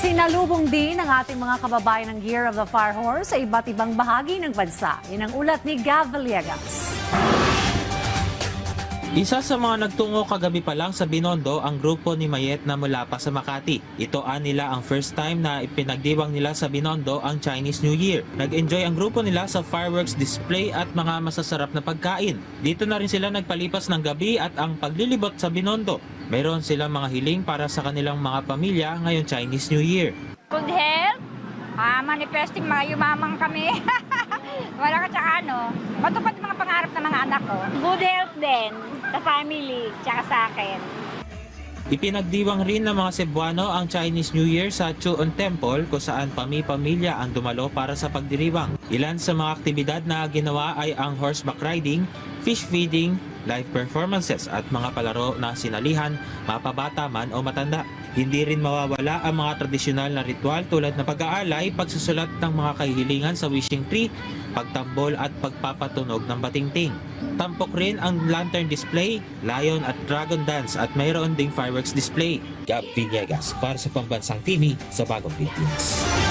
Sinalubong din ng ating mga kababayan ng Year of the Fire Horse sa iba't ibang bahagi ng bansa. Yan ang ulat ni Gav Villegas. Isa sa mga nagtungo kagabi pa lang sa Binondo ang grupo ni Mayet na mula pa sa Makati. Ito nila ang first time na ipinagdiwang nila sa Binondo ang Chinese New Year. Nag-enjoy ang grupo nila sa fireworks display at mga masasarap na pagkain. Dito na rin sila nagpalipas ng gabi at ang paglilibot sa Binondo. Mayroon silang mga hiling para sa kanilang mga pamilya ngayong Chinese New Year. Good health, manifesting mga yumamang kami. Wala ka tsaka matupad mga pangarap ng mga anak ko. Good health din sa family, tsaka sa akin. Ipinagdiwang rin ng mga Cebuano ang Chinese New Year sa Chuon Temple kung saan pami-pamilya ang dumalo para sa pagdiriwang. Ilan sa mga aktibidad na ginawa ay ang horseback riding, fish feeding, live performances at mga palaro na sinalihan, mapabata man o matanda. Hindi rin mawawala ang mga tradisyonal na ritual tulad ng pag-aalay, pagsusulat ng mga kahilingan sa wishing tree, pagtambol at pagpapatunog ng batingting. Tampok rin ang lantern display, lion at dragon dance at mayroon ding fireworks display. Gab Villegas para sa Pambansang TV sa Bagong Pilipinas.